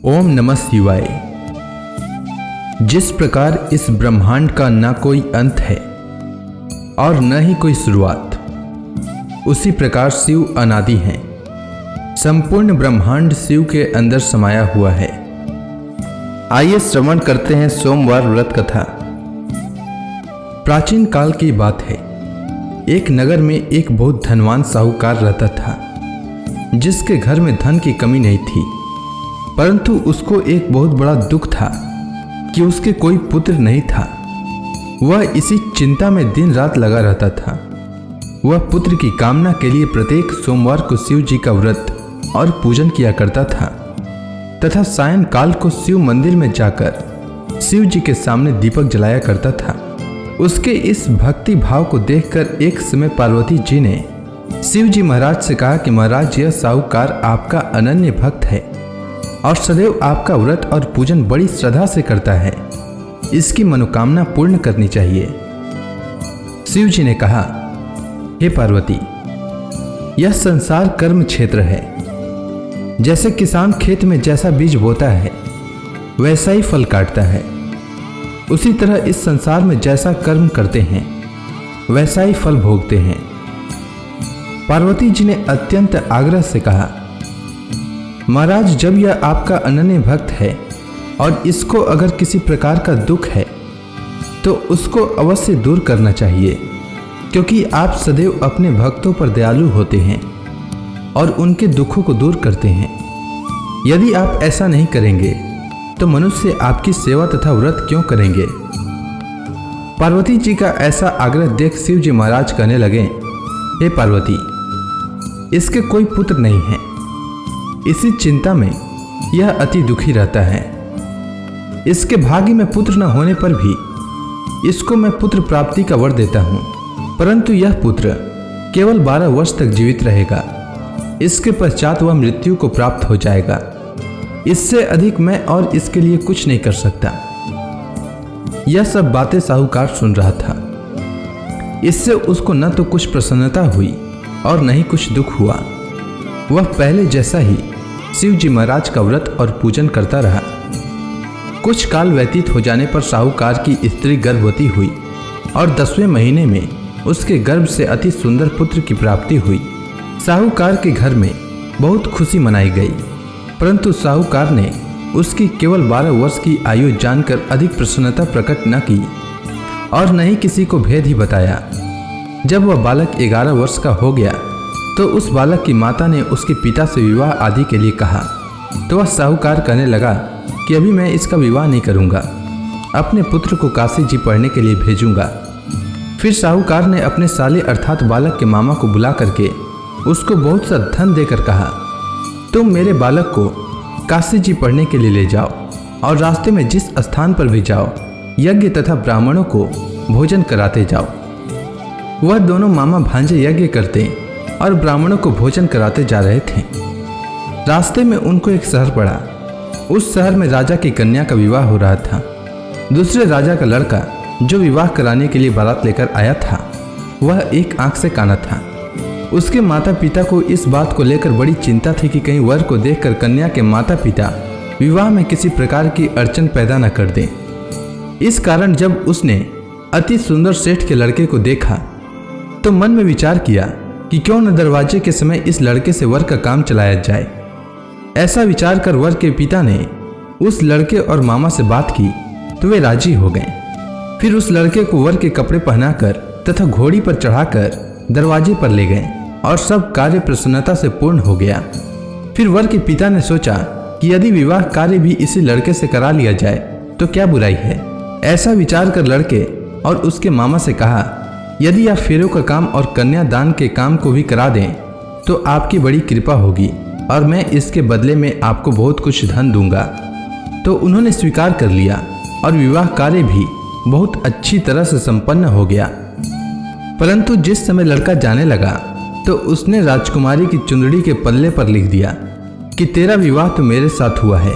ओम नमः शिवाय। जिस प्रकार इस ब्रह्मांड का न कोई अंत है और न ही कोई शुरुआत, उसी प्रकार शिव अनादि हैं। संपूर्ण ब्रह्मांड शिव के अंदर समाया हुआ है। आइए श्रवण करते हैं सोमवार व्रत कथा। प्राचीन काल की बात है। एक नगर में एक बहुत धनवान साहूकार रहता था, जिसके घर में धन की कमी नहीं थी, परंतु उसको एक बहुत बड़ा दुख था कि उसके कोई पुत्र नहीं था। वह इसी चिंता में दिन रात लगा रहता था। वह पुत्र की कामना के लिए प्रत्येक सोमवार को शिव जी का व्रत और पूजन किया करता था तथा सायंकाल को शिव मंदिर में जाकर शिव जी के सामने दीपक जलाया करता था। उसके इस भक्ति भाव को देखकर एक समय पार्वती जी ने शिव जी महाराज से कहा कि महाराज, यह साहूकार आपका अनन्य भक्त है और सदैव आपका व्रत और पूजन बड़ी श्रद्धा से करता है। इसकी मनोकामना पूर्ण करनी चाहिए। शिव जी ने कहा, हे पार्वती, यह संसार कर्म क्षेत्र है। जैसे किसान खेत में जैसा बीज बोता है वैसा ही फल काटता है, उसी तरह इस संसार में जैसा कर्म करते हैं वैसा ही फल भोगते हैं। पार्वती जी ने अत्यंत आग्रह से कहा, महाराज, जब यह आपका अनन्य भक्त है और इसको अगर किसी प्रकार का दुख है तो उसको अवश्य दूर करना चाहिए, क्योंकि आप सदैव अपने भक्तों पर दयालु होते हैं और उनके दुखों को दूर करते हैं। यदि आप ऐसा नहीं करेंगे तो मनुष्य आपकी सेवा तथा व्रत क्यों करेंगे। पार्वती जी का ऐसा आग्रह देख शिव जी महाराज कहने लगे, हे पार्वती, इसके कोई पुत्र नहीं है। इसी चिंता में यह अति दुखी रहता है। इसके भाग्य में पुत्र न होने पर भी इसको मैं पुत्र प्राप्ति का वर देता हूँ, परंतु यह पुत्र केवल 12 वर्ष तक जीवित रहेगा। इसके पश्चात वह मृत्यु को प्राप्त हो जाएगा। इससे अधिक मैं और इसके लिए कुछ नहीं कर सकता। यह सब बातें साहूकार सुन रहा था। इससे उसको न तो कुछ प्रसन्नता हुई और न ही कुछ दुख हुआ। वह पहले जैसा ही शिव जी महाराज का व्रत और पूजन करता रहा। कुछ काल व्यतीत हो जाने पर साहूकार की स्त्री गर्भवती हुई और 10वें महीने में उसके गर्भ से अति सुंदर पुत्र की प्राप्ति हुई। साहूकार के घर में बहुत खुशी मनाई गई, परंतु साहूकार ने उसकी केवल 12 वर्ष की आयु जानकर अधिक प्रसन्नता प्रकट न की और न ही किसी को भेद ही बताया। जब वह बालक 11 वर्ष का हो गया तो उस बालक की माता ने उसके पिता से विवाह आदि के लिए कहा, तो वह साहूकार कहने लगा कि अभी मैं इसका विवाह नहीं करूंगा, अपने पुत्र को काशी जी पढ़ने के लिए भेजूंगा। फिर साहूकार ने अपने साले अर्थात बालक के मामा को बुला करके उसको बहुत सा धन देकर कहा, तुम मेरे बालक को काशी जी पढ़ने के लिए ले जाओ और रास्ते में जिस स्थान पर भी जाओ यज्ञ तथा ब्राह्मणों को भोजन कराते जाओ। वह दोनों मामा भांजे यज्ञ करते और ब्राह्मणों को भोजन कराते जा रहे थे। रास्ते में उनको एक शहर पड़ा। उस शहर में राजा की कन्या का विवाह हो रहा था। दूसरे राजा का लड़का जो विवाह कराने के लिए बारात लेकर आया था, वह एक आंख से काना था। उसके माता पिता को इस बात को लेकर बड़ी चिंता थी कि कहीं वर को देखकर कन्या के माता पिता विवाह में किसी प्रकार की अड़चन पैदा न कर दें। इस कारण जब उसने अति सुंदर सेठ के लड़के को देखा तो मन में विचार किया कि क्यों न दरवाजे के समय इस लड़के से वर का काम चलाया जाए। ऐसा विचार कर वर के पिता ने उस लड़के और मामा से बात की तो वे राजी हो गए। फिर उस लड़के को वर के कपड़े पहनाकर तथा घोड़ी पर चढ़ाकर दरवाजे पर ले गए और सब कार्य प्रसन्नता से पूर्ण हो गया। फिर वर के पिता ने सोचा कि यदि विवाह कार्य भी इसी लड़के से करा लिया जाए तो क्या बुराई है। ऐसा विचार कर लड़के और उसके मामा से कहा, यदि आप फेरों का काम और कन्यादान के काम को भी करा दें तो आपकी बड़ी कृपा होगी और मैं इसके बदले में आपको बहुत कुछ धन दूंगा। तो उन्होंने स्वीकार कर लिया और विवाह कार्य भी बहुत अच्छी तरह से संपन्न हो गया। परंतु जिस समय लड़का जाने लगा तो उसने राजकुमारी की चुंदड़ी के पल्ले पर लिख दिया कि तेरा विवाह तो मेरे साथ हुआ है,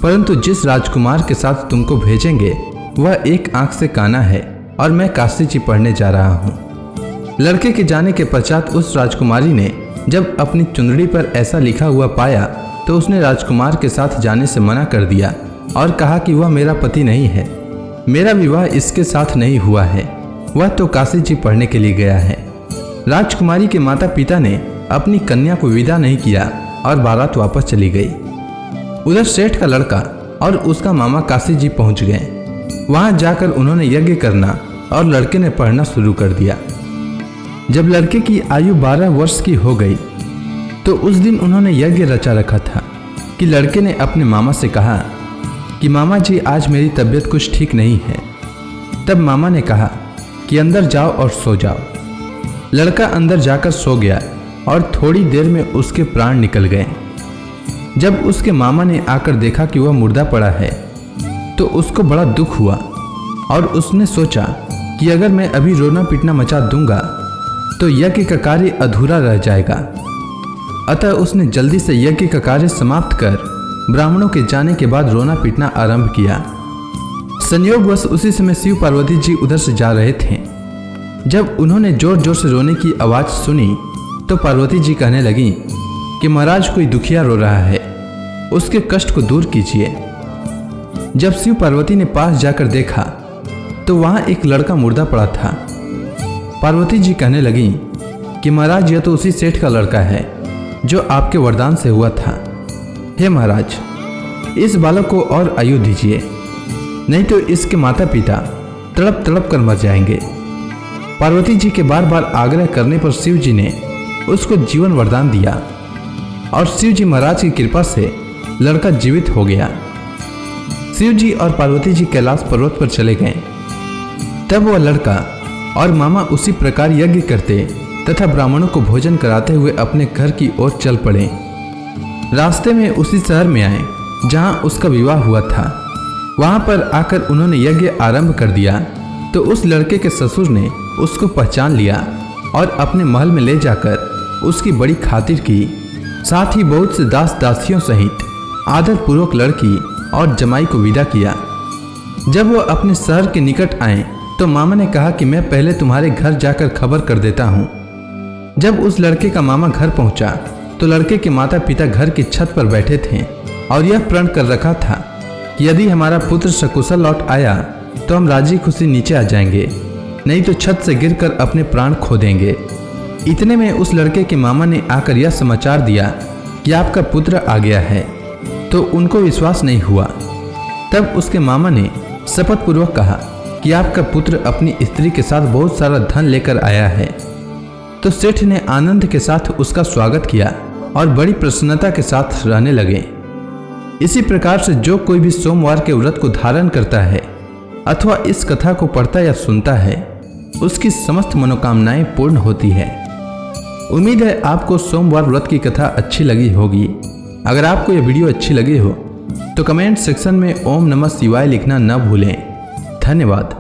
परंतु जिस राजकुमार के साथ तुमको भेजेंगे वह एक आंख से काना है और मैं काशी जी पढ़ने जा रहा हूँ। लड़के के जाने के पश्चात उस राजकुमारी ने जब अपनी चुंदड़ी पर ऐसा लिखा हुआ पाया तो उसने राजकुमार के साथ जाने से मना कर दिया और कहा कि वह मेरा पति नहीं है, मेरा विवाह इसके साथ नहीं हुआ है, वह तो काशी जी पढ़ने के लिए गया है। राजकुमारी के माता पिता ने अपनी कन्या को विदा नहीं किया और बारात वापस चली गई। उधर सेठ का लड़का और उसका मामा काशी जी पहुंच गए। वहां जाकर उन्होंने यज्ञ करना और लड़के ने पढ़ना शुरू कर दिया। जब लड़के की आयु 12 वर्ष की हो गई तो उस दिन उन्होंने यज्ञ रचा रखा था कि लड़के ने अपने मामा से कहा कि मामा जी आज मेरी तबीयत कुछ ठीक नहीं है। तब मामा ने कहा कि अंदर जाओ और सो जाओ। लड़का अंदर जाकर सो गया और थोड़ी देर में उसके प्राण निकल गए। जब उसके मामा ने आकर देखा कि वह मुर्दा पड़ा है तो उसको बड़ा दुख हुआ और उसने सोचा कि अगर मैं अभी रोना पीटना मचा दूंगा तो यज्ञ का कार्य अधूरा रह जाएगा। अतः उसने जल्दी से यज्ञ का कार्य समाप्त कर ब्राह्मणों के जाने के बाद रोना पीटना आरंभ किया। संयोगवश उसी समय शिव पार्वती जी उधर से जा रहे थे। जब उन्होंने जोर जोर से रोने की आवाज़ सुनी तो पार्वती जी कहने लगी कि महाराज कोई दुखिया रो रहा है, उसके कष्ट को दूर कीजिए। जब शिव पार्वती ने पास जाकर देखा तो वहां एक लड़का मुर्दा पड़ा था। पार्वती जी कहने लगी कि महाराज यह तो उसी सेठ का लड़का है जो आपके वरदान से हुआ था। हे महाराज, इस बालक को और आयु दीजिए, नहीं तो इसके माता पिता तड़प तड़प कर मर जाएंगे। पार्वती जी के बार बार आग्रह करने पर शिव जी ने उसको जीवन वरदान दिया और शिव जी महाराज की कृपा से लड़का जीवित हो गया। शिव जी और पार्वती जी कैलाश पर्वत पर चले गए। तब वह लड़का और मामा उसी प्रकार यज्ञ करते तथा ब्राह्मणों को भोजन कराते हुए अपने घर की ओर चल पड़े। रास्ते में उसी शहर में आए जहां उसका विवाह हुआ था। वहां पर आकर उन्होंने यज्ञ आरंभ कर दिया तो उस लड़के के ससुर ने उसको पहचान लिया और अपने महल में ले जाकर उसकी बड़ी खातिर की। साथ ही बहुत से दास दासियों सहित आदर पूर्वक लड़की और जमाई को विदा किया। जब वह अपने शहर के निकट आए तो मामा ने कहा कि मैं पहले तुम्हारे घर जाकर खबर कर देता हूँ। जब उस लड़के का मामा घर पहुंचा तो लड़के के माता पिता घर की छत पर बैठे थे और यह प्रण कर रखा था कि यदि हमारा पुत्र सकुशल लौट आया तो हम राजी खुशी नीचे आ जाएंगे, नहीं तो छत से गिरकर अपने प्राण खो देंगे। इतने में उस लड़के के मामा ने आकर यह समाचार दिया कि आपका पुत्र आ गया है, तो उनको विश्वास नहीं हुआ। तब उसके मामा ने शपथ पूर्वक कहा कि आपका पुत्र अपनी स्त्री के साथ बहुत सारा धन लेकर आया है। तो सेठ ने आनंद के साथ उसका स्वागत किया और बड़ी प्रसन्नता के साथ रहने लगे। इसी प्रकार से जो कोई भी सोमवार के व्रत को धारण करता है अथवा इस कथा को पढ़ता या सुनता है उसकी समस्त मनोकामनाएं पूर्ण होती है। उम्मीद है आपको सोमवार व्रत की कथा अच्छी लगी होगी। अगर आपको यह वीडियो अच्छी लगी हो तो कमेंट सेक्शन में ओम नमः शिवाय लिखना न भूलें। धन्यवाद।